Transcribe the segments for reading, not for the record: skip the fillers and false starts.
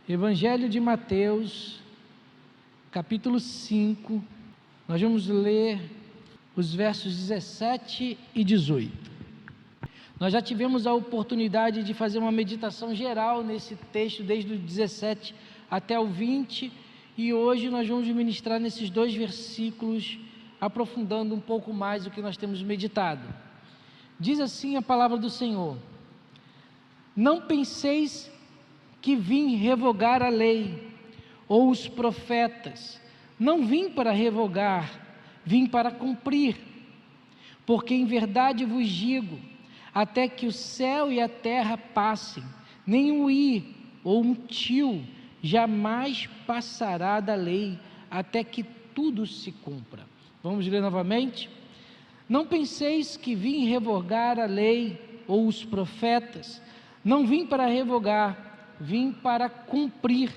Evangelho de Mateus, capítulo 5, nós vamos ler os versos 17 e 18. Nós já tivemos a oportunidade de fazer uma meditação geral nesse texto, desde o 17 até o 20, e hoje nós vamos ministrar nesses dois versículos, aprofundando um pouco mais o que nós temos meditado. Diz assim a palavra do Senhor: não penseis que vim revogar a lei ou os profetas. Não vim para revogar, vim para cumprir. Porque em verdade vos digo, até que o céu e a terra passem, nem um i ou um tio jamais passará da lei, até que tudo se cumpra. Vamos ler novamente? Não penseis que vim revogar a lei ou os profetas. Não vim para revogar, vim para cumprir.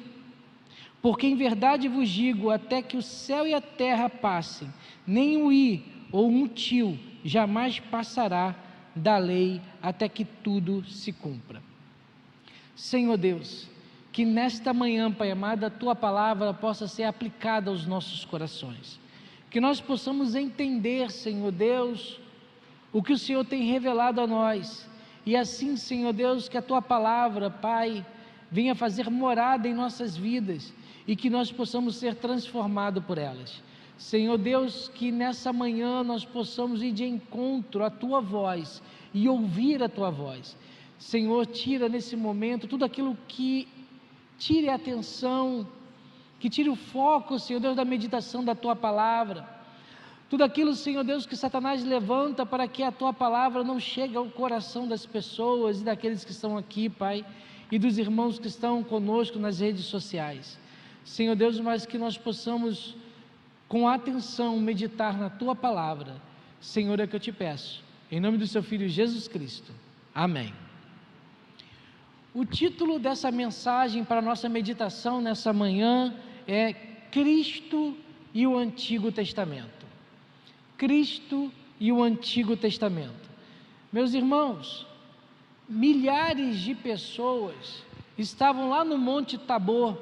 Porque em verdade vos digo, até que o céu e a terra passem, nem um i ou um tio jamais passará da lei, até que tudo se cumpra. Senhor Deus, que nesta manhã, Pai amado, a Tua palavra possa ser aplicada aos nossos corações, que nós possamos entender, Senhor Deus, o que o Senhor tem revelado a nós, e assim, Senhor Deus, que a Tua palavra, Pai, venha fazer morada em nossas vidas, e que nós possamos ser transformados por elas. Senhor Deus, que nessa manhã nós possamos ir de encontro à Tua voz, e ouvir a Tua voz. Senhor, tira nesse momento tudo aquilo que tire a atenção, que tire o foco, Senhor Deus, da meditação da Tua palavra. Tudo aquilo, Senhor Deus, que Satanás levanta para que a Tua palavra não chegue ao coração das pessoas e daqueles que estão aqui, Pai, e dos irmãos que estão conosco nas redes sociais. Senhor Deus, mas que nós possamos, com atenção, meditar na Tua palavra. Senhor, é que eu te peço, em nome do Seu Filho Jesus Cristo. Amém. O título dessa mensagem para a nossa meditação nessa manhã é Cristo e o Antigo Testamento. Cristo e o Antigo Testamento. Meus irmãos, milhares de pessoas estavam lá no Monte Tabor,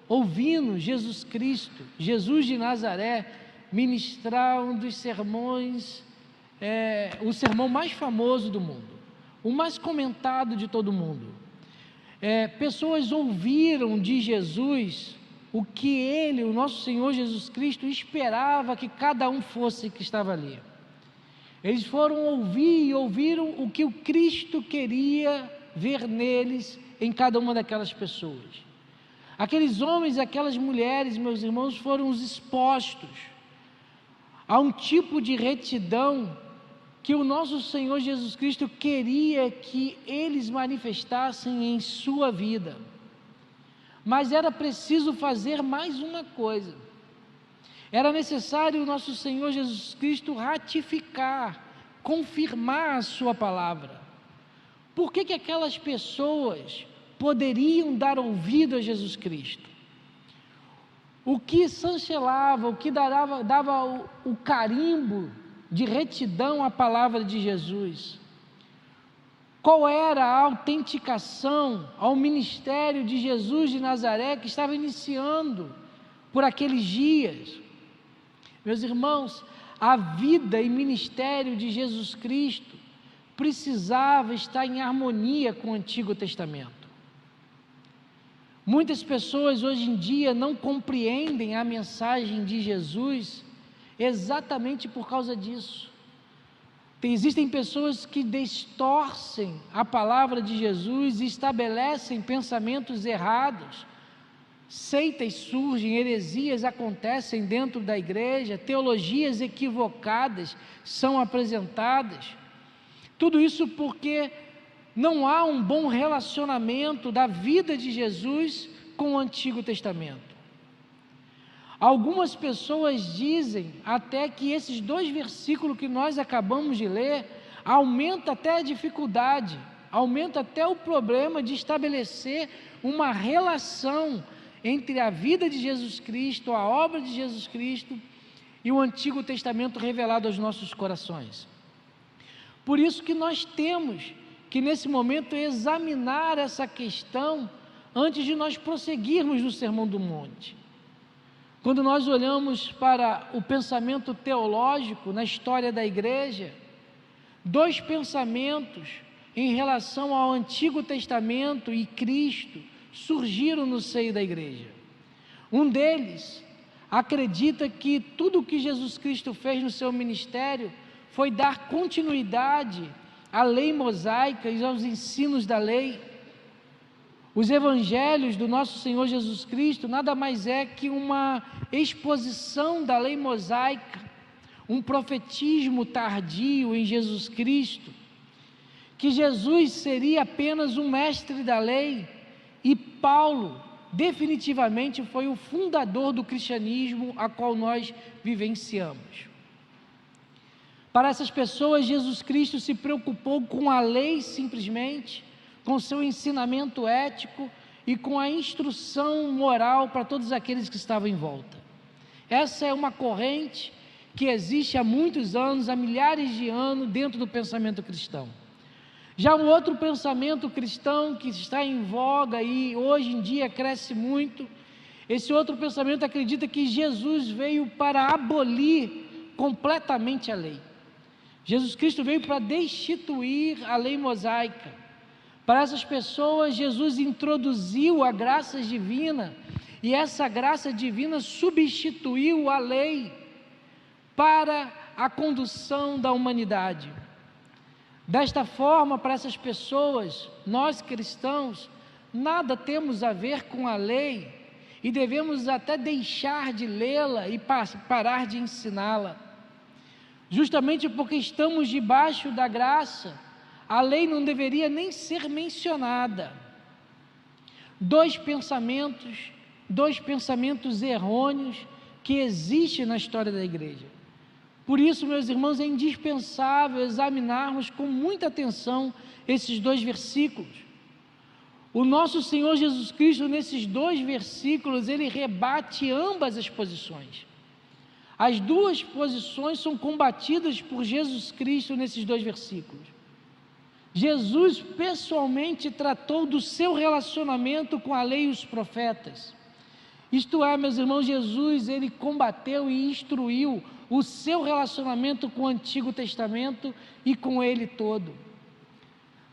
ouvindo Jesus Cristo, Jesus de Nazaré, ministrar um dos sermões, o sermão mais famoso do mundo, o mais comentado de todo mundo. Pessoas ouviram de Jesus o que Ele, o nosso Senhor Jesus Cristo, esperava que cada um fosse que estava ali. Eles foram ouvir e ouviram o que o Cristo queria ver neles, em cada uma daquelas pessoas. Aqueles homens e aquelas mulheres, meus irmãos, foram os expostos a um tipo de retidão que o nosso Senhor Jesus Cristo queria que eles manifestassem em sua vida. Mas era preciso fazer mais uma coisa. Era necessário o nosso Senhor Jesus Cristo ratificar, confirmar a sua palavra. Por que aquelas pessoas poderiam dar ouvido a Jesus Cristo? O que chancelava, o que dava o carimbo de retidão à palavra de Jesus? Qual era a autenticação ao ministério de Jesus de Nazaré que estava iniciando por aqueles dias? Meus irmãos, a vida e ministério de Jesus Cristo precisava estar em harmonia com o Antigo Testamento. Muitas pessoas hoje em dia não compreendem a mensagem de Jesus exatamente por causa disso. Existem pessoas que distorcem a palavra de Jesus e estabelecem pensamentos errados. Seitas surgem, heresias acontecem dentro da igreja, teologias equivocadas são apresentadas. Tudo isso porque não há um bom relacionamento da vida de Jesus com o Antigo Testamento. Algumas pessoas dizem até que esses dois versículos que nós acabamos de ler aumenta até a dificuldade, aumenta até o problema de estabelecer uma relação entre a vida de Jesus Cristo, a obra de Jesus Cristo e o Antigo Testamento revelado aos nossos corações. Por isso que nós temos que nesse momento examinar essa questão antes de nós prosseguirmos no Sermão do Monte. Quando nós olhamos para o pensamento teológico na história da igreja, dois pensamentos em relação ao Antigo Testamento e Cristo surgiram no seio da igreja. Um deles acredita que tudo o que Jesus Cristo fez no seu ministério foi dar continuidade à lei mosaica e aos ensinos da lei. Os evangelhos do nosso Senhor Jesus Cristo nada mais é que uma exposição da lei mosaica, um profetismo tardio em Jesus Cristo, que Jesus seria apenas um mestre da lei, e Paulo definitivamente foi o fundador do cristianismo a qual nós vivenciamos. Para essas pessoas, Jesus Cristo se preocupou com a lei simplesmente, com seu ensinamento ético e com a instrução moral para todos aqueles que estavam em volta. Essa é uma corrente que existe há muitos anos, há milhares de anos, dentro do pensamento cristão. Já um outro pensamento cristão que está em voga e hoje em dia cresce muito, esse outro pensamento acredita que Jesus veio para abolir completamente a lei. Jesus Cristo veio para destituir a lei mosaica. Para essas pessoas, Jesus introduziu a graça divina, e essa graça divina substituiu a lei para a condução da humanidade. Desta forma, para essas pessoas, nós cristãos, nada temos a ver com a lei, e devemos até deixar de lê-la e parar de ensiná-la. Justamente porque estamos debaixo da graça, a lei não deveria nem ser mencionada. Dois pensamentos errôneos que existem na história da igreja. Por isso, meus irmãos, é indispensável examinarmos com muita atenção esses dois versículos. O nosso Senhor Jesus Cristo, nesses dois versículos, ele rebate ambas as posições. As duas posições são combatidas por Jesus Cristo nesses dois versículos. Jesus pessoalmente tratou do seu relacionamento com a lei e os profetas. Isto é, meus irmãos, Jesus, ele combateu e instruiu o seu relacionamento com o Antigo Testamento e com ele todo.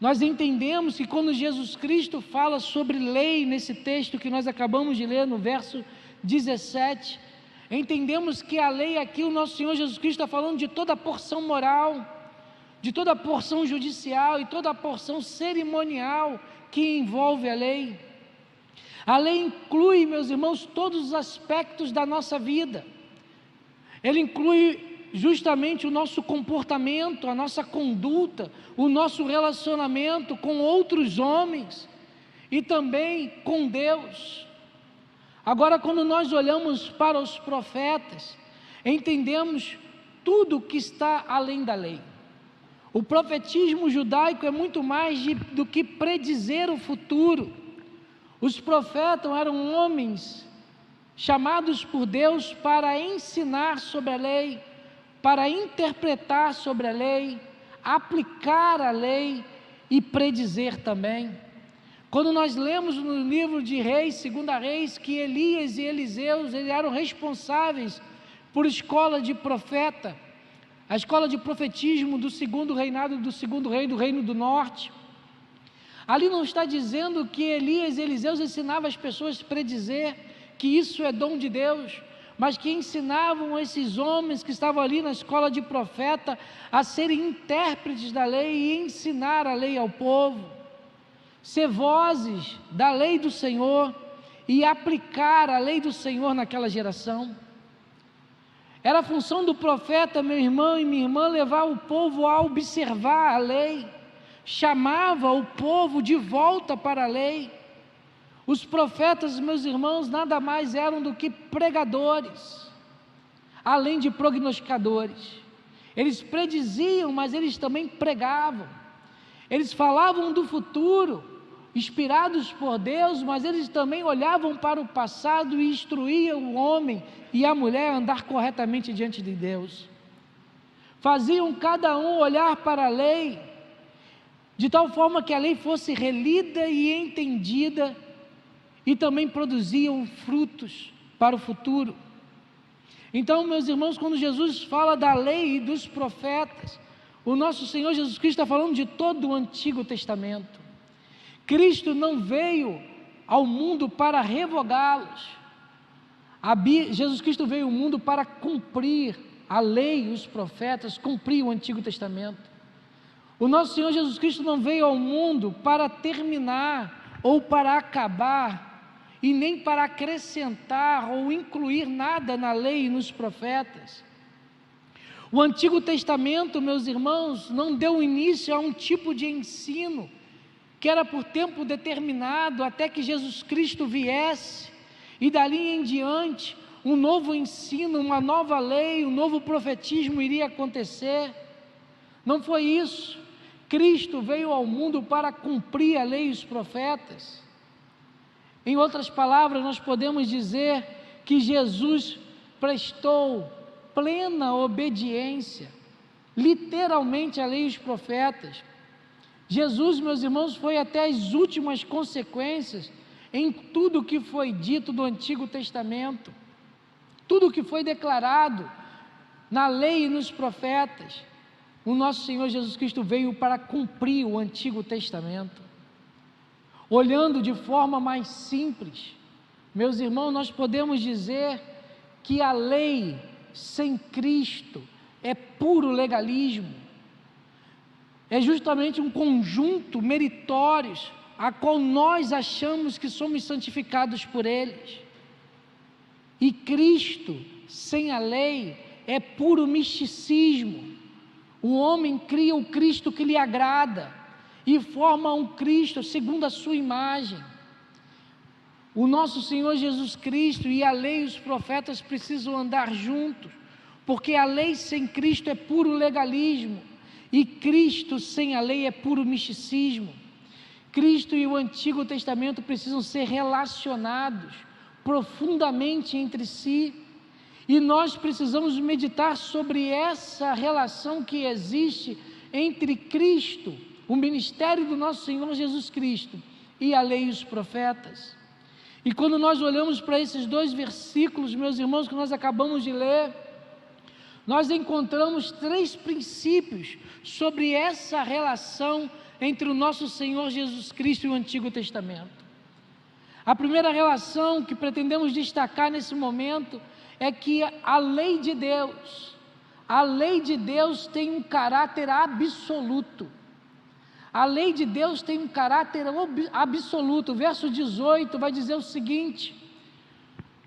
Nós entendemos que quando Jesus Cristo fala sobre lei, nesse texto que nós acabamos de ler, no verso 17, entendemos que a lei aqui, o nosso Senhor Jesus Cristo está falando de toda a porção moral, de toda a porção judicial e toda a porção cerimonial que envolve a lei. A lei inclui, meus irmãos, todos os aspectos da nossa vida. Ele inclui justamente o nosso comportamento, a nossa conduta, o nosso relacionamento com outros homens e também com Deus. Agora, quando nós olhamos para os profetas, entendemos tudo que está além da lei. O profetismo judaico é muito mais do que predizer o futuro. Os profetas eram homens chamados por Deus para ensinar sobre a lei, para interpretar sobre a lei, aplicar a lei e predizer também. Quando nós lemos no livro de Reis, 2 Reis, que Elias e Eliseu eles eram responsáveis por escola de profeta, a escola de profetismo do segundo reinado, do segundo rei, do reino do norte. Ali não está dizendo que Elias e Eliseu ensinavam as pessoas a predizer, que isso é dom de Deus, mas que ensinavam esses homens que estavam ali na escola de profeta a serem intérpretes da lei e ensinar a lei ao povo, ser vozes da lei do Senhor e aplicar a lei do Senhor naquela geração. Era a função do profeta, meu irmão e minha irmã, levar o povo a observar a lei, chamava o povo de volta para a lei. Os profetas, meus irmãos, nada mais eram do que pregadores, além de prognosticadores. Eles prediziam, mas eles também pregavam. Eles falavam do futuro, inspirados por Deus, mas eles também olhavam para o passado e instruíam o homem e a mulher a andar corretamente diante de Deus. Faziam cada um olhar para a lei, de tal forma que a lei fosse relida e entendida e também produziam frutos para o futuro. Então, meus irmãos, quando Jesus fala da lei e dos profetas, o nosso Senhor Jesus Cristo está falando de todo o Antigo Testamento. Cristo não veio ao mundo para revogá-los. Jesus Cristo veio ao mundo para cumprir a lei e os profetas, cumprir o Antigo Testamento. O nosso Senhor Jesus Cristo não veio ao mundo para terminar ou para acabar, e nem para acrescentar ou incluir nada na lei e nos profetas. O Antigo Testamento, meus irmãos, não deu início a um tipo de ensino que era por tempo determinado até que Jesus Cristo viesse, e dali em diante um novo ensino, uma nova lei, um novo profetismo iria acontecer. Não foi isso. Cristo veio ao mundo para cumprir a lei e os profetas. Em outras palavras, nós podemos dizer que Jesus prestou plena obediência, literalmente, à lei e os profetas. Jesus, meus irmãos, foi até as últimas consequências em tudo que foi dito do Antigo Testamento, tudo que foi declarado na lei e nos profetas. O nosso Senhor Jesus Cristo veio para cumprir o Antigo Testamento. Olhando de forma mais simples, meus irmãos, nós podemos dizer que a lei sem Cristo é puro legalismo, é justamente um conjunto meritórios a qual nós achamos que somos santificados por eles. E Cristo sem a lei é puro misticismo. O homem cria o Cristo que lhe agrada e forma um Cristo segundo a sua imagem. O nosso Senhor Jesus Cristo e a lei e os profetas precisam andar juntos, porque a lei sem Cristo é puro legalismo, e Cristo sem a lei é puro misticismo. Cristo e o Antigo Testamento precisam ser relacionados profundamente entre si, e nós precisamos meditar sobre essa relação que existe entre Cristo, o ministério do nosso Senhor Jesus Cristo, e a lei e os profetas. E quando nós olhamos para esses dois versículos, meus irmãos, que nós acabamos de ler, nós encontramos 3 princípios sobre essa relação entre o nosso Senhor Jesus Cristo e o Antigo Testamento. A primeira relação que pretendemos destacar nesse momento é que a lei de Deus tem um caráter absoluto. A lei de Deus tem um caráter absoluto. O verso 18 vai dizer o seguinte: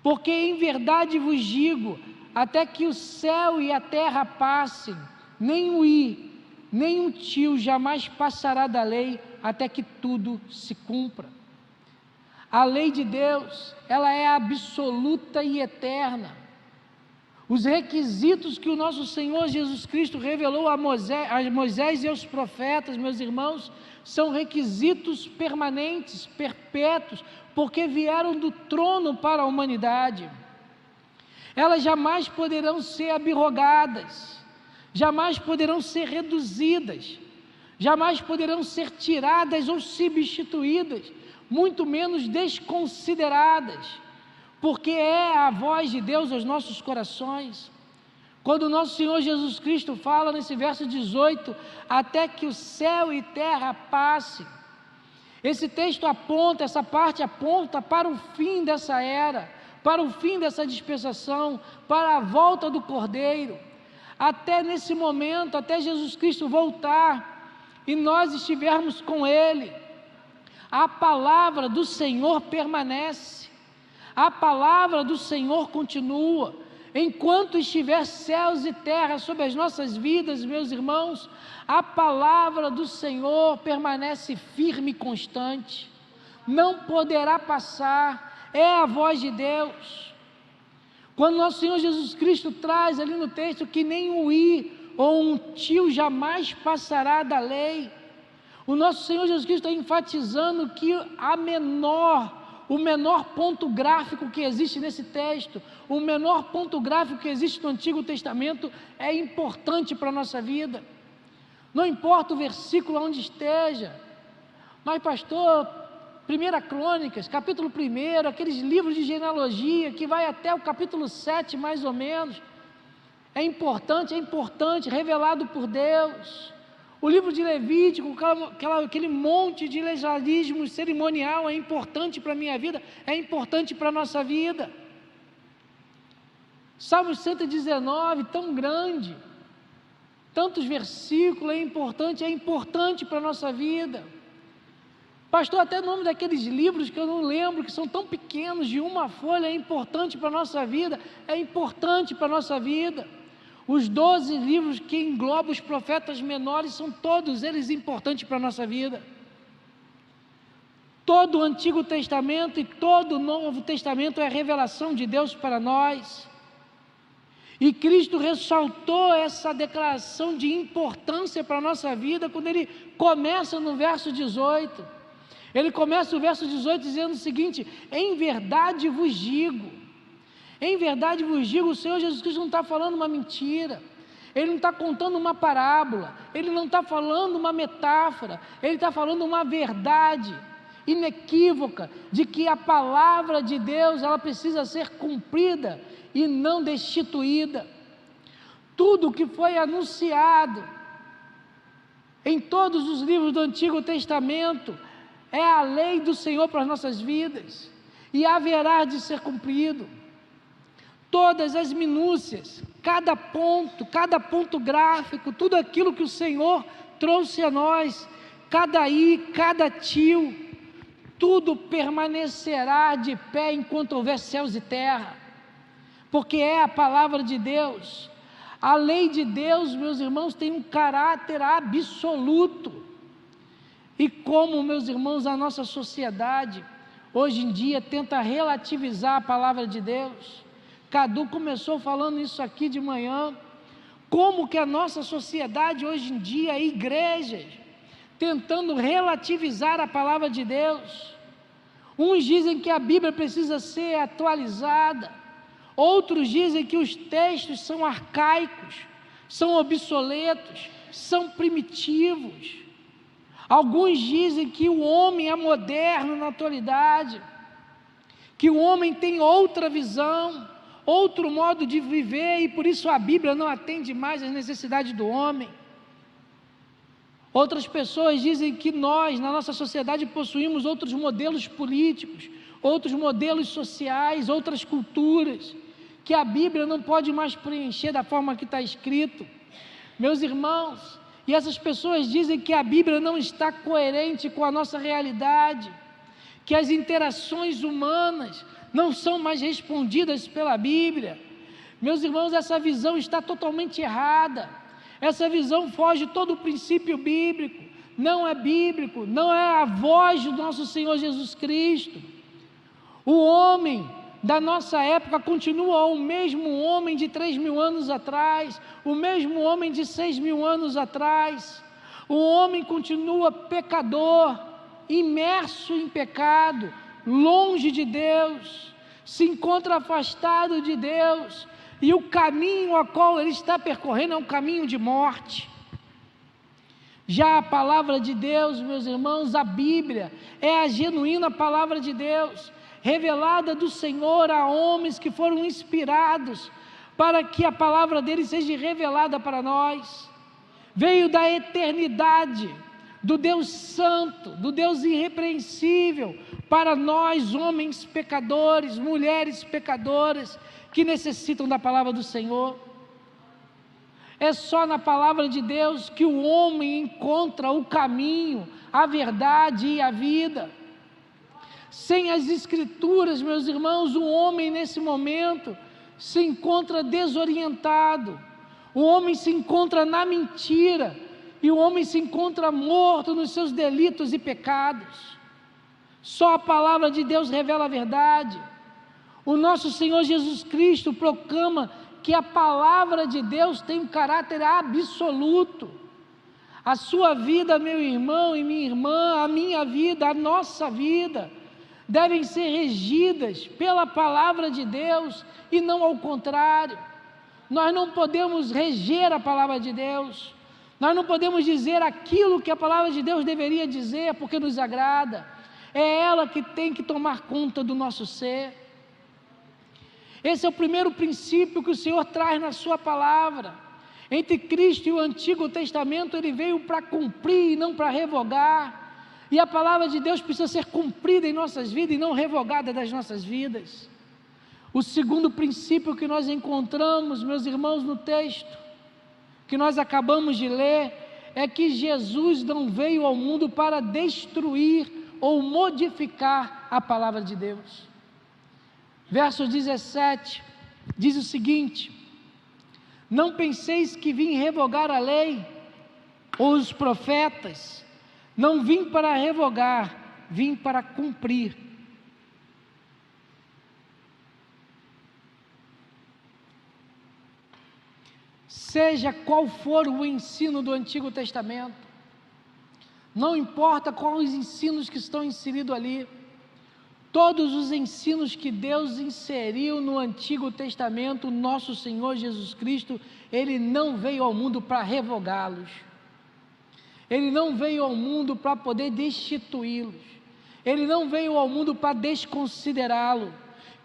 porque em verdade vos digo, até que o céu e a terra passem, nem o i, nem um tio jamais passará da lei, até que tudo se cumpra. A lei de Deus, ela é absoluta e eterna. Os requisitos que o nosso Senhor Jesus Cristo revelou a Moisés e aos profetas, meus irmãos, são requisitos permanentes, perpétuos, porque vieram do trono para a humanidade. Elas jamais poderão ser abrogadas, jamais poderão ser reduzidas, jamais poderão ser tiradas ou substituídas, muito menos desconsideradas, porque é a voz de Deus aos nossos corações. Quando o nosso Senhor Jesus Cristo fala nesse verso 18, até que o céu e terra passem, esse texto aponta, essa parte aponta para o fim dessa era, para o fim dessa dispensação, para a volta do Cordeiro. Até nesse momento, até Jesus Cristo voltar e nós estivermos com Ele, a palavra do Senhor permanece, a palavra do Senhor continua. Enquanto estiver céus e terra sobre as nossas vidas, meus irmãos, a palavra do Senhor permanece firme e constante, não poderá passar, é a voz de Deus. Quando nosso Senhor Jesus Cristo traz ali no texto que nem um i ou um tio jamais passará da lei, o nosso Senhor Jesus Cristo está enfatizando que o menor ponto gráfico que existe nesse texto, o menor ponto gráfico que existe no Antigo Testamento é importante para a nossa vida. Não importa o versículo onde esteja, mas pastor, 1 Crônicas, capítulo 1, aqueles livros de genealogia que vai até o capítulo 7 mais ou menos, é importante, revelado por Deus. O livro de Levítico, aquele monte de legislismo cerimonial é importante para a minha vida, é importante para a nossa vida. Salmo 119, tão grande, tantos versículos, é importante para a nossa vida. Pastor, até o nome daqueles livros que eu não lembro, que são tão pequenos, de uma folha, é importante para a nossa vida, é importante para a nossa vida. Os 12 livros que englobam os profetas menores, são todos eles importantes para a nossa vida. Todo o Antigo Testamento e todo o Novo Testamento é revelação de Deus para nós. E Cristo ressaltou essa declaração de importância para a nossa vida, quando Ele começa no verso 18. Ele começa o verso 18 dizendo o seguinte: em verdade vos digo, o Senhor Jesus Cristo não está falando uma mentira, Ele não está contando uma parábola, Ele não está falando uma metáfora, Ele está falando uma verdade inequívoca, de que a palavra de Deus, ela precisa ser cumprida e não destituída. Tudo que foi anunciado em todos os livros do Antigo Testamento é a lei do Senhor para as nossas vidas, e haverá de ser cumprido. Todas as minúcias, cada ponto gráfico, tudo aquilo que o Senhor trouxe a nós, cada cada tio, tudo permanecerá de pé enquanto houver céus e terra, porque é a palavra de Deus. A lei de Deus, meus irmãos, tem um caráter absoluto. E como, meus irmãos, a nossa sociedade, hoje em dia, tenta relativizar a palavra de Deus. Cadu começou falando isso aqui de manhã, como que a nossa sociedade hoje em dia, igrejas, tentando relativizar a palavra de Deus. Uns dizem que a Bíblia precisa ser atualizada, outros dizem que os textos são arcaicos, são obsoletos, são primitivos. Alguns dizem que o homem é moderno na atualidade, que o homem tem outra visão, outro modo de viver, e por isso a Bíblia não atende mais às necessidades do homem. Outras pessoas dizem que nós, na nossa sociedade, possuímos outros modelos políticos, outros modelos sociais, outras culturas, que a Bíblia não pode mais preencher da forma que está escrito. Meus irmãos, e essas pessoas dizem que a Bíblia não está coerente com a nossa realidade, que as interações humanas não são mais respondidas pela Bíblia. Meus irmãos, essa visão está totalmente errada. Essa visão foge todo o princípio bíblico, não é bíblico, não é a voz do nosso Senhor Jesus Cristo. O homem da nossa época continua o mesmo homem de 3.000 anos atrás, o mesmo homem de 6.000 anos atrás. O homem continua pecador, imerso em pecado, longe de Deus, se encontra afastado de Deus, e o caminho a qual ele está percorrendo é um caminho de morte. Já a palavra de Deus, meus irmãos, a Bíblia, é a genuína palavra de Deus, revelada do Senhor a homens que foram inspirados, para que a palavra dele seja revelada para nós. Veio da eternidade, do Deus Santo, do Deus irrepreensível, para nós, homens pecadores, mulheres pecadoras, que necessitam da palavra do Senhor. É só na palavra de Deus que o homem encontra o caminho, a verdade e a vida. Sem as Escrituras, meus irmãos, o homem nesse momento se encontra desorientado, o homem se encontra na mentira, e o homem se encontra morto nos seus delitos e pecados. Só a palavra de Deus revela a verdade. O nosso Senhor Jesus Cristo proclama que a palavra de Deus tem um caráter absoluto. A sua vida, meu irmão e minha irmã, a minha vida, a nossa vida, devem ser regidas pela palavra de Deus e não ao contrário. Nós não podemos reger a palavra de Deus, nós não podemos dizer aquilo que a palavra de Deus deveria dizer porque nos agrada. é ela que tem que tomar conta do nosso ser. Esse é o primeiro princípio que o Senhor traz na sua palavra. Entre Cristo e o Antigo Testamento, Ele veio para cumprir e não para revogar, e a palavra de Deus precisa ser cumprida em nossas vidas e não revogada das nossas vidas. O segundo princípio que nós encontramos, meus irmãos, no texto que nós acabamos de ler, é que Jesus não veio ao mundo para destruir ou modificar a palavra de Deus. Verso 17 diz o seguinte: não penseis que vim revogar a lei ou os profetas. Não vim para revogar, vim para cumprir. Seja qual for o ensino do Antigo Testamento, não importa quais os ensinos que estão inseridos ali, todos os ensinos que Deus inseriu no Antigo Testamento, o nosso Senhor Jesus Cristo, Ele não veio ao mundo para revogá-los, Ele não veio ao mundo para poder destituí-los, Ele não veio ao mundo para desconsiderá-lo.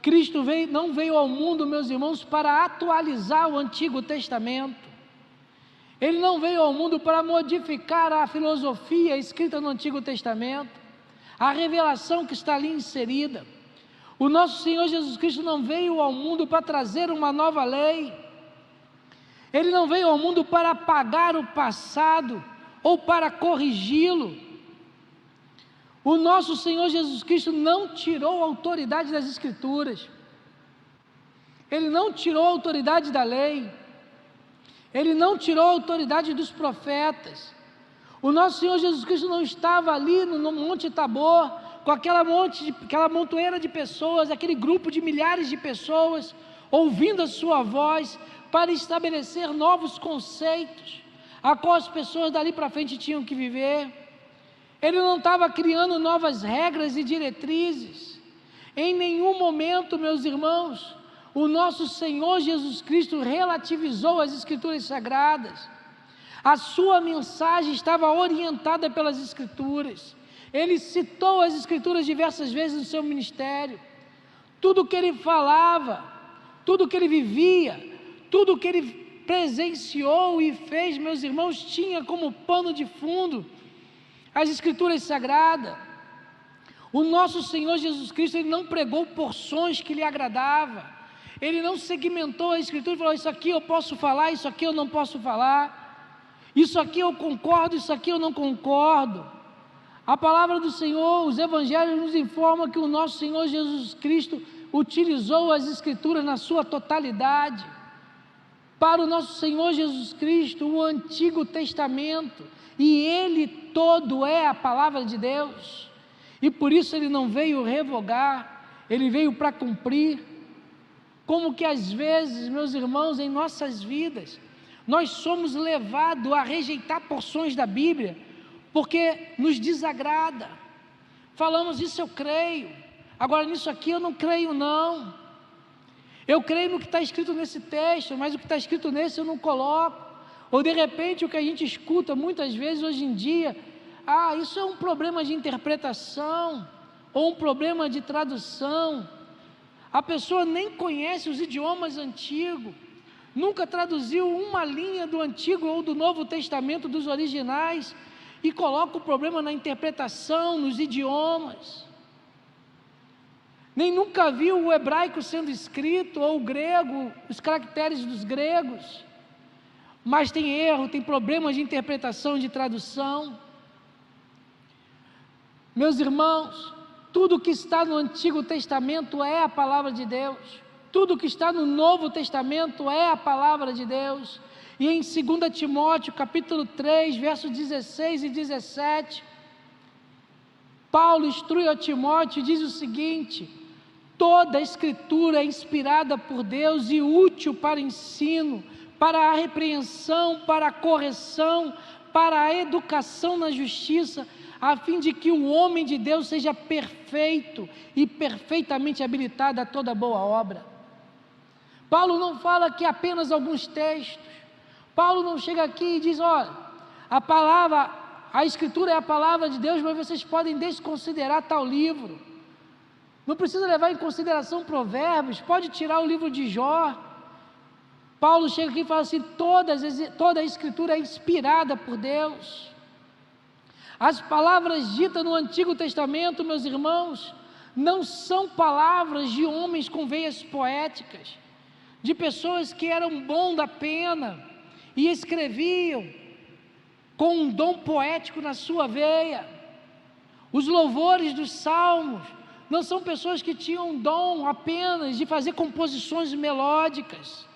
Cristo não veio ao mundo, meus irmãos, para atualizar o Antigo Testamento. Ele não veio ao mundo para modificar a filosofia escrita no Antigo Testamento, a revelação que está ali inserida. O nosso Senhor Jesus Cristo não veio ao mundo para trazer uma nova lei. Ele não veio ao mundo para apagar o passado ou para corrigi-lo. O nosso Senhor Jesus Cristo não tirou a autoridade das Escrituras, Ele não tirou a autoridade da lei, Ele não tirou a autoridade dos profetas. O nosso Senhor Jesus Cristo não estava ali no Monte Tabor, com aquela montoeira de pessoas, aquele grupo de milhares de pessoas, ouvindo a sua voz, para estabelecer novos conceitos, a qual as pessoas dali para frente tinham que viver. Ele não estava criando novas regras e diretrizes. Em nenhum momento, meus irmãos, o nosso Senhor Jesus Cristo relativizou as Escrituras Sagradas. A sua mensagem estava orientada pelas Escrituras. Ele citou as Escrituras diversas vezes no seu ministério. Tudo que ele falava, tudo que ele vivia, tudo que ele presenciou e fez, meus irmãos, tinha como pano de fundo as Escrituras Sagradas. O nosso Senhor Jesus Cristo, Ele não pregou porções que lhe agradavam, Ele não segmentou a Escritura e falou: isso aqui eu posso falar, isso aqui eu não posso falar, isso aqui eu concordo, isso aqui eu não concordo. A palavra do Senhor, os Evangelhos nos informam que o nosso Senhor Jesus Cristo utilizou as Escrituras na sua totalidade. Para o nosso Senhor Jesus Cristo, o Antigo Testamento, e Ele todo é a palavra de Deus, e por isso Ele não veio revogar, Ele veio para cumprir. Como que às vezes, meus irmãos, em nossas vidas, nós somos levados a rejeitar porções da Bíblia, porque nos desagrada. Falamos: isso eu creio, agora nisso aqui eu não creio não. Eu creio no que está escrito nesse texto, mas o que está escrito nesse eu não coloco. Ou de repente o que a gente escuta muitas vezes hoje em dia: isso é um problema de interpretação, ou um problema de tradução. A pessoa nem conhece os idiomas antigos, nunca traduziu uma linha do Antigo ou do Novo Testamento dos originais, e coloca o problema na interpretação, nos idiomas. Nem nunca viu o hebraico sendo escrito, ou o grego, os caracteres dos gregos, mas tem erro, tem problemas de interpretação, de tradução. Meus irmãos, tudo que está no Antigo Testamento é a palavra de Deus, tudo que está no Novo Testamento é a palavra de Deus. E em 2 Timóteo capítulo 3, versos 16 e 17, Paulo instrui a Timóteo e diz o seguinte: toda a Escritura é inspirada por Deus e útil para ensino, para a repreensão, para a correção, para a educação na justiça, a fim de que o homem de Deus seja perfeito e perfeitamente habilitado a toda boa obra. Paulo não fala aqui apenas alguns textos. Paulo não chega aqui e diz: olha, a palavra a Escritura é a palavra de Deus, mas vocês podem desconsiderar tal livro. Não precisa levar em consideração Provérbios, pode tirar o livro de Jó. Paulo chega aqui e fala assim: toda a Escritura é inspirada por Deus. As palavras ditas no Antigo Testamento, meus irmãos, não são palavras de homens com veias poéticas, de pessoas que eram bom da pena e escreviam com um dom poético na sua veia. Os louvores dos salmos não são pessoas que tinham dom apenas de fazer composições melódicas.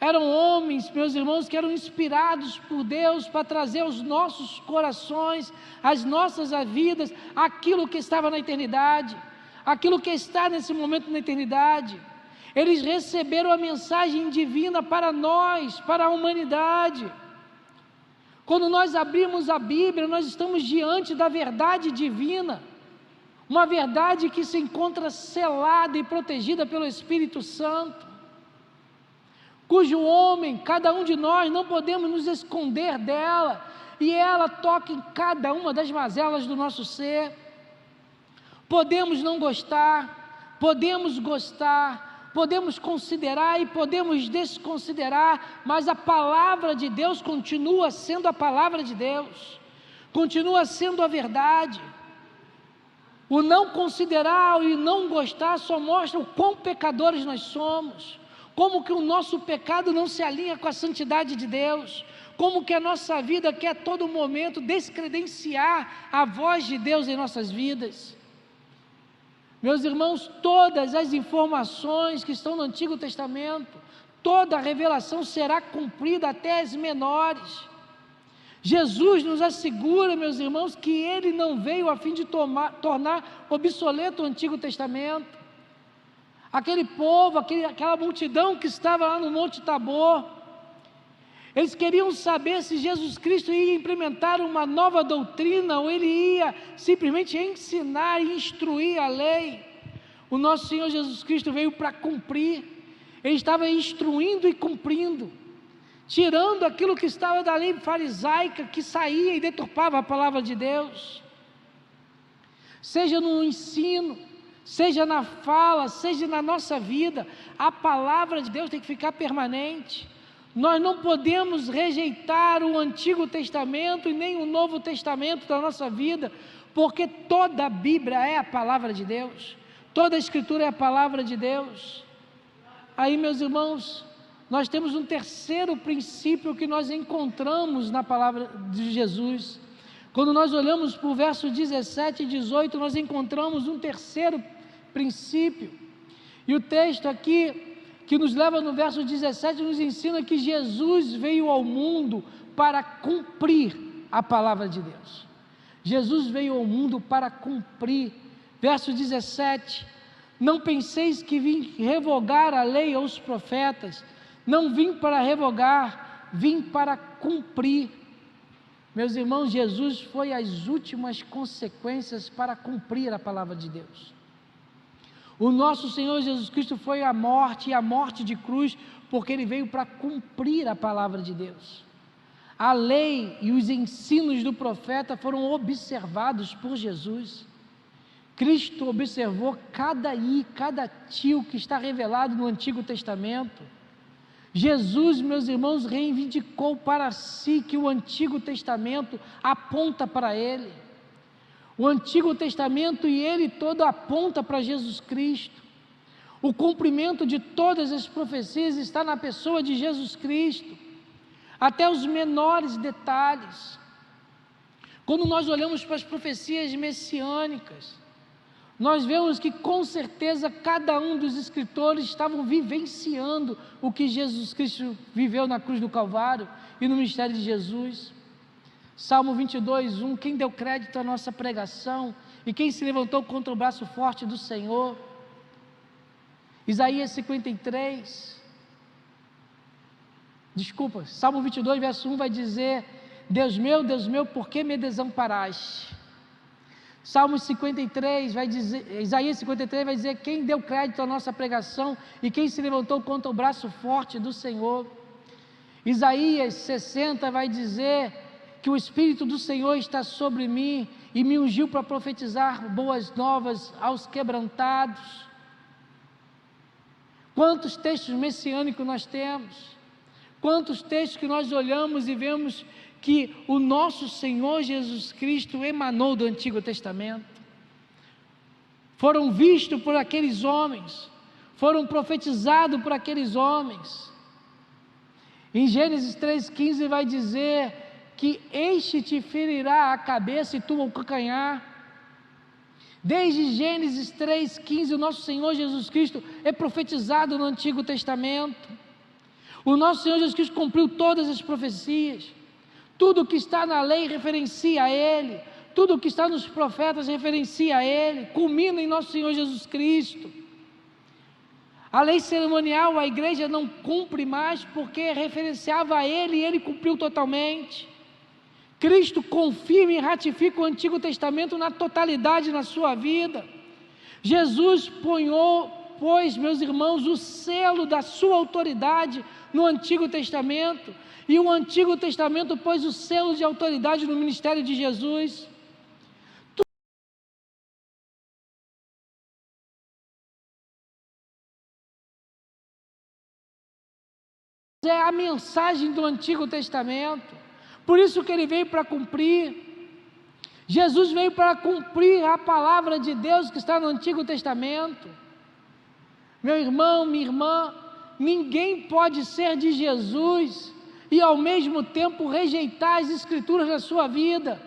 Eram homens, meus irmãos, que eram inspirados por Deus para trazer aos nossos corações, às nossas vidas, aquilo que estava na eternidade, aquilo que está nesse momento na eternidade. Eles receberam a mensagem divina para nós, para a humanidade. Quando nós abrimos a Bíblia, nós estamos diante da verdade divina, uma verdade que se encontra selada e protegida pelo Espírito Santo, cujo homem, cada um de nós, não podemos nos esconder dela, e ela toca em cada uma das mazelas do nosso ser. Podemos não gostar, podemos gostar, podemos considerar e podemos desconsiderar, mas a palavra de Deus continua sendo a palavra de Deus, continua sendo a verdade. O não considerar e não gostar só mostra o quão pecadores nós somos, como que o nosso pecado não se alinha com a santidade de Deus, como que a nossa vida quer a todo momento descredenciar a voz de Deus em nossas vidas. Meus irmãos, todas as informações que estão no Antigo Testamento, toda a revelação será cumprida até as menores. Jesus nos assegura, meus irmãos, que Ele não veio a fim de tornar obsoleto o Antigo Testamento. Aquele povo, aquela multidão que estava lá no Monte Tabor, eles queriam saber se Jesus Cristo ia implementar uma nova doutrina ou Ele ia simplesmente ensinar e instruir a lei. O nosso Senhor Jesus Cristo veio para cumprir. Ele estava instruindo e cumprindo, tirando aquilo que estava da lei farisaica, que saía e deturpava a palavra de Deus. Seja no ensino, seja na fala, seja na nossa vida, a palavra de Deus tem que ficar permanente. Nós não podemos rejeitar o Antigo Testamento e nem o Novo Testamento da nossa vida, porque toda a Bíblia é a palavra de Deus, toda a Escritura é a palavra de Deus. Aí, meus irmãos, nós temos um terceiro princípio que nós encontramos na palavra de Jesus. Quando nós olhamos para o verso 17 e 18, nós encontramos um terceiro princípio, e o texto aqui, que nos leva no verso 17, nos ensina que Jesus veio ao mundo para cumprir a palavra de Deus. Jesus veio ao mundo para cumprir. Verso 17, não penseis que vim revogar a lei ou os profetas, não vim para revogar, vim para cumprir. Meus irmãos, Jesus foi as últimas consequências para cumprir a palavra de Deus. O nosso Senhor Jesus Cristo foi a morte, e a morte de cruz, porque Ele veio para cumprir a palavra de Deus. A lei e os ensinos do profeta foram observados por Jesus. Cristo observou cada tio que está revelado no Antigo Testamento. Jesus, meus irmãos, reivindicou para si que o Antigo Testamento aponta para Ele. O Antigo Testamento e ele todo aponta para Jesus Cristo. O cumprimento de todas as profecias está na pessoa de Jesus Cristo, até os menores detalhes. Quando nós olhamos para as profecias messiânicas, nós vemos que com certeza cada um dos escritores estavam vivenciando o que Jesus Cristo viveu na cruz do Calvário e no ministério de Jesus. Salmo 22, 1, quem deu crédito à nossa pregação e quem se levantou contra o braço forte do Senhor? Isaías 53, Salmo 22, verso 1 vai dizer: Deus meu, por que me desamparaste? Salmo 53 vai dizer, Isaías 53 vai dizer, quem deu crédito à nossa pregação e quem se levantou contra o braço forte do Senhor? Isaías 60 vai dizer que o Espírito do Senhor está sobre mim e me ungiu para profetizar boas novas aos quebrantados. Quantos textos messiânicos nós temos? Quantos textos que nós olhamos e vemos que o nosso Senhor Jesus Cristo emanou do Antigo Testamento? Foram vistos por aqueles homens, foram profetizados por aqueles homens. Em Gênesis 3,15 vai dizer que este te ferirá a cabeça e tu o calcanhar. Desde Gênesis 3,15 o nosso Senhor Jesus Cristo é profetizado no Antigo Testamento. O nosso Senhor Jesus Cristo cumpriu todas as profecias. Tudo que está na lei referencia a Ele, tudo que está nos profetas referencia a Ele, culmina em nosso Senhor Jesus Cristo. A lei cerimonial a igreja não cumpre mais porque referenciava a Ele e Ele cumpriu totalmente. Cristo confirma e ratifica o Antigo Testamento na totalidade na sua vida. Jesus pôs, meus irmãos, o selo da sua autoridade no Antigo Testamento, e o Antigo Testamento pôs o selo de autoridade no ministério de Jesus. É a mensagem do Antigo Testamento, por isso que ele veio para cumprir. Jesus veio para cumprir a palavra de Deus que está no Antigo Testamento. Meu irmão, minha irmã, ninguém pode ser de Jesus e ao mesmo tempo rejeitar as Escrituras na sua vida.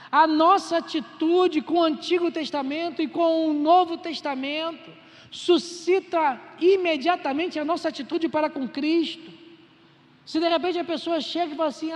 A nossa atitude com o Antigo Testamento e com o Novo Testamento suscita imediatamente a nossa atitude para com Cristo. Se de repente a pessoa chega e fala assim,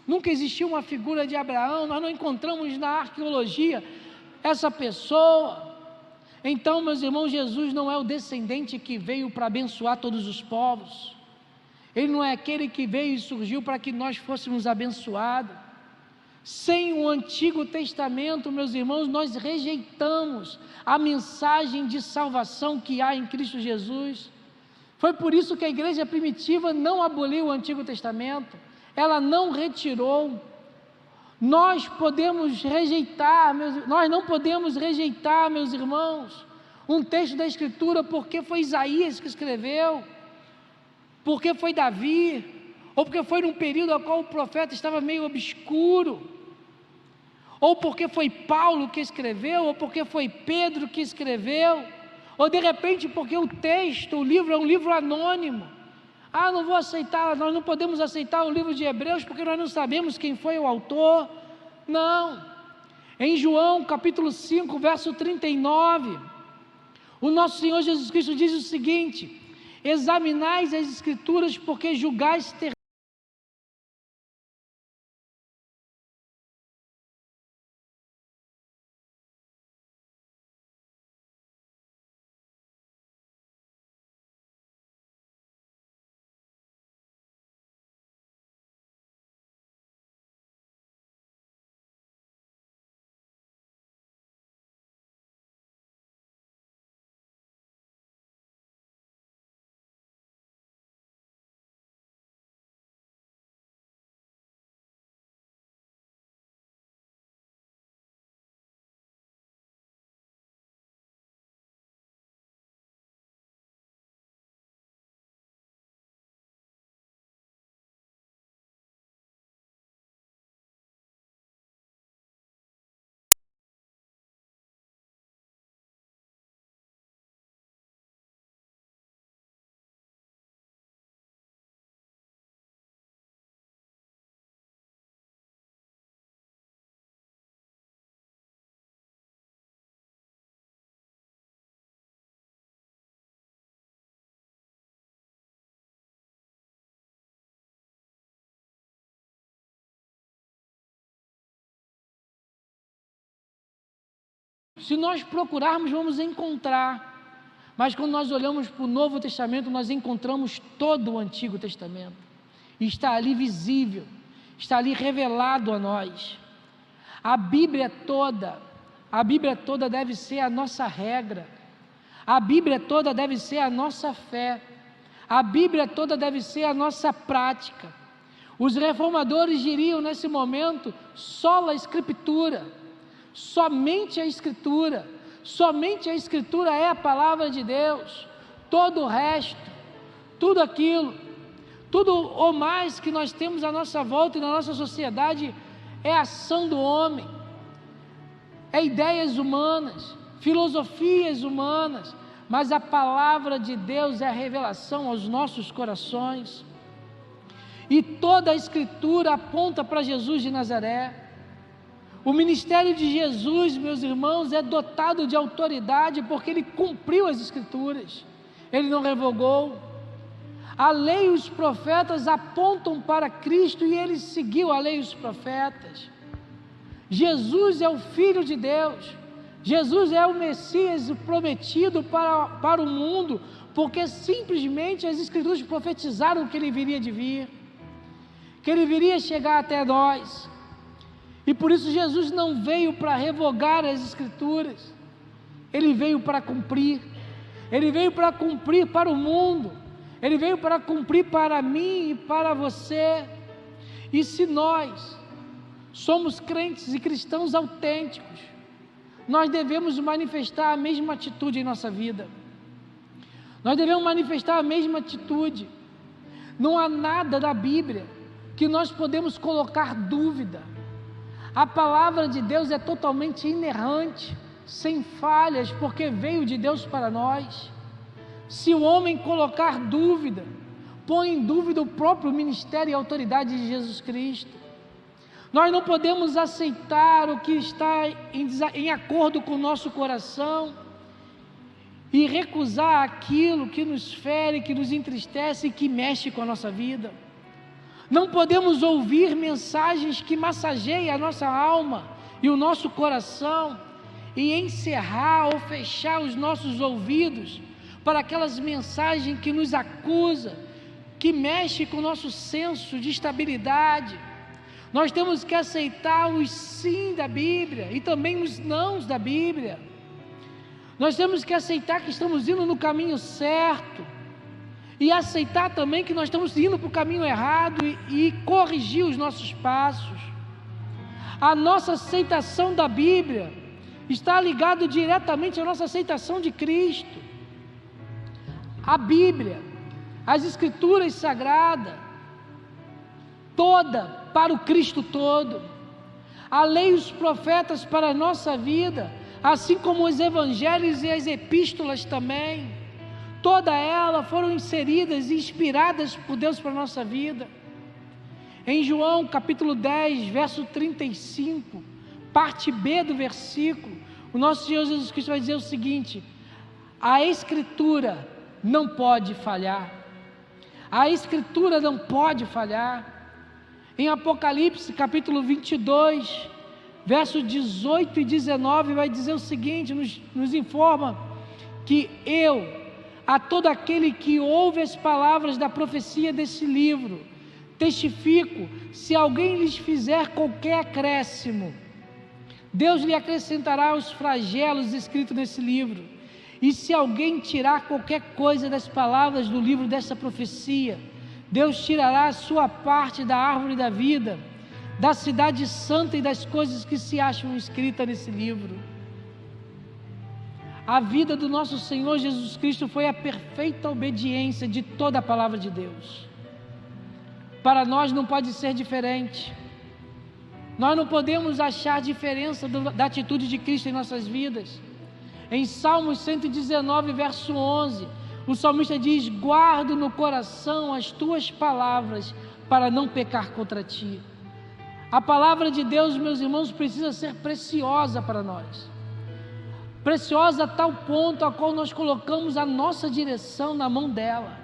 nunca existiu uma figura de Abraão, nós não encontramos na arqueologia essa pessoa. Então, meus irmãos, Jesus não é o descendente que veio para abençoar todos os povos. Ele não é aquele que veio e surgiu para que nós fôssemos abençoados. Sem o Antigo Testamento, meus irmãos, nós rejeitamos a mensagem de salvação que há em Cristo Jesus. Foi por isso que a igreja primitiva não aboliu o Antigo Testamento, ela não retirou. Nós não podemos rejeitar, meus irmãos, um texto da Escritura porque foi Isaías que escreveu, porque foi Davi, ou porque foi num período ao qual o profeta estava meio obscuro, ou porque foi Paulo que escreveu, ou porque foi Pedro que escreveu, ou de repente porque o livro é um livro anônimo. Não vou aceitar, nós não podemos aceitar o livro de Hebreus porque nós não sabemos quem foi o autor. Não. Em João capítulo 5, verso 39, o nosso Senhor Jesus Cristo diz o seguinte: examinais as Escrituras porque julgais ter Se nós procurarmos, vamos encontrar. Mas quando nós olhamos para o Novo Testamento, nós encontramos todo o Antigo Testamento. E está ali visível, está ali revelado a nós. A Bíblia toda deve ser a nossa regra. A Bíblia toda deve ser a nossa fé. A Bíblia toda deve ser a nossa prática. Os reformadores diriam nesse momento, sola Escritura, somente a Escritura. Somente a Escritura é a palavra de Deus. Todo o resto, tudo aquilo, tudo o mais que nós temos à nossa volta e na nossa sociedade é ação do homem, é ideias humanas, filosofias humanas, mas a palavra de Deus é a revelação aos nossos corações. E toda a Escritura aponta para Jesus de Nazaré. O ministério de Jesus, meus irmãos, é dotado de autoridade porque ele cumpriu as Escrituras, ele não revogou. A lei e os profetas apontam para Cristo e ele seguiu a lei e os profetas. Jesus é o Filho de Deus, Jesus é o Messias prometido para o mundo, porque simplesmente as Escrituras profetizaram que ele viria de vir, que ele viria chegar até nós. E por isso Jesus não veio para revogar as Escrituras, ele veio para cumprir, ele veio para cumprir para o mundo, ele veio para cumprir para mim e para você. E se nós somos crentes e cristãos autênticos, nós devemos manifestar a mesma atitude em nossa vida, nós devemos manifestar a mesma atitude. Não há nada da Bíblia que nós podemos colocar dúvida. A palavra de Deus é totalmente inerrante, sem falhas, porque veio de Deus para nós. Se o homem colocar dúvida, põe em dúvida o próprio ministério e autoridade de Jesus Cristo. Nós não podemos aceitar o que está em acordo com o nosso coração e recusar aquilo que nos fere, que nos entristece e que mexe com a nossa vida. Não podemos ouvir mensagens que massageiem a nossa alma e o nosso coração e encerrar ou fechar os nossos ouvidos para aquelas mensagens que nos acusam, que mexem com o nosso senso de estabilidade. Nós temos que aceitar os sim da Bíblia e também os nãos da Bíblia. Nós temos que aceitar que estamos indo no caminho certo e aceitar também que nós estamos indo para o caminho errado e corrigir os nossos passos. A nossa aceitação da Bíblia está ligada diretamente à nossa aceitação de Cristo. A Bíblia, as Escrituras sagradas, toda para o Cristo todo, a lei e os profetas para a nossa vida, assim como os evangelhos e as epístolas também, toda ela foram inseridas e inspiradas por Deus para a nossa vida. Em João capítulo 10, verso 35, parte B do versículo, o nosso Senhor Jesus Cristo vai dizer o seguinte: a Escritura não pode falhar, a Escritura não pode falhar. Em Apocalipse capítulo 22, verso 18 e 19, vai dizer o seguinte, nos informa que a todo aquele que ouve as palavras da profecia desse livro, testifico, se alguém lhes fizer qualquer acréscimo, Deus lhe acrescentará os flagelos escritos nesse livro, e se alguém tirar qualquer coisa das palavras do livro dessa profecia, Deus tirará a sua parte da árvore da vida, da cidade santa e das coisas que se acham escritas nesse livro. A vida do nosso Senhor Jesus Cristo foi a perfeita obediência de toda a palavra de Deus. Para nós não pode ser diferente. Nós não podemos achar diferença da atitude de Cristo em nossas vidas. Em Salmos 119, verso 11, o salmista diz: guardo no coração as tuas palavras para não pecar contra ti. A palavra de Deus, meus irmãos, precisa ser preciosa para nós. Preciosa a tal ponto a qual nós colocamos a nossa direção na mão dela.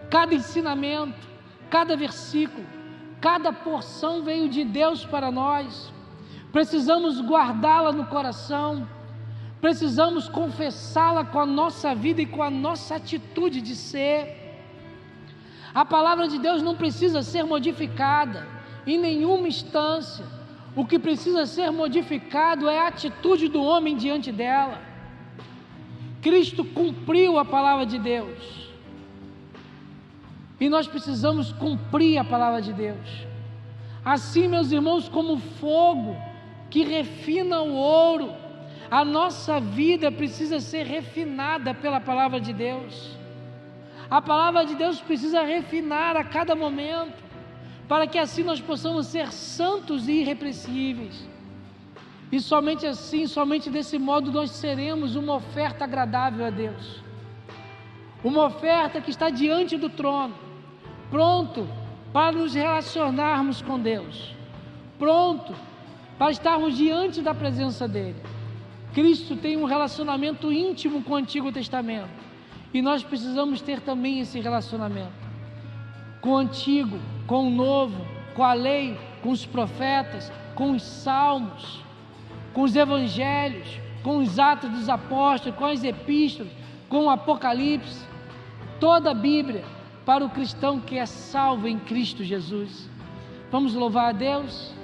Cada ensinamento, cada versículo, cada porção veio de Deus para nós. Precisamos guardá-la no coração, precisamos confessá-la com a nossa vida e com a nossa atitude de ser. A palavra de Deus não precisa ser modificada em nenhuma instância. O que precisa ser modificado é a atitude do homem diante dela. Cristo cumpriu a palavra de Deus, e nós precisamos cumprir a palavra de Deus. Assim, meus irmãos, como fogo que refina o ouro, a nossa vida precisa ser refinada pela palavra de Deus. A palavra de Deus precisa refinar a cada momento, para que assim nós possamos ser santos e irrepreensíveis. E somente assim, somente desse modo nós seremos uma oferta agradável a Deus. Uma oferta que está diante do trono, pronto para nos relacionarmos com Deus, pronto para estarmos diante da presença dEle. Cristo tem um relacionamento íntimo com o Antigo Testamento, e nós precisamos ter também esse relacionamento com o Antigo, com o Novo, com a lei, com os profetas, com os salmos, com os evangelhos, com os Atos dos Apóstolos, com as epístolas, com o Apocalipse, toda a Bíblia para o cristão que é salvo em Cristo Jesus. Vamos louvar a Deus?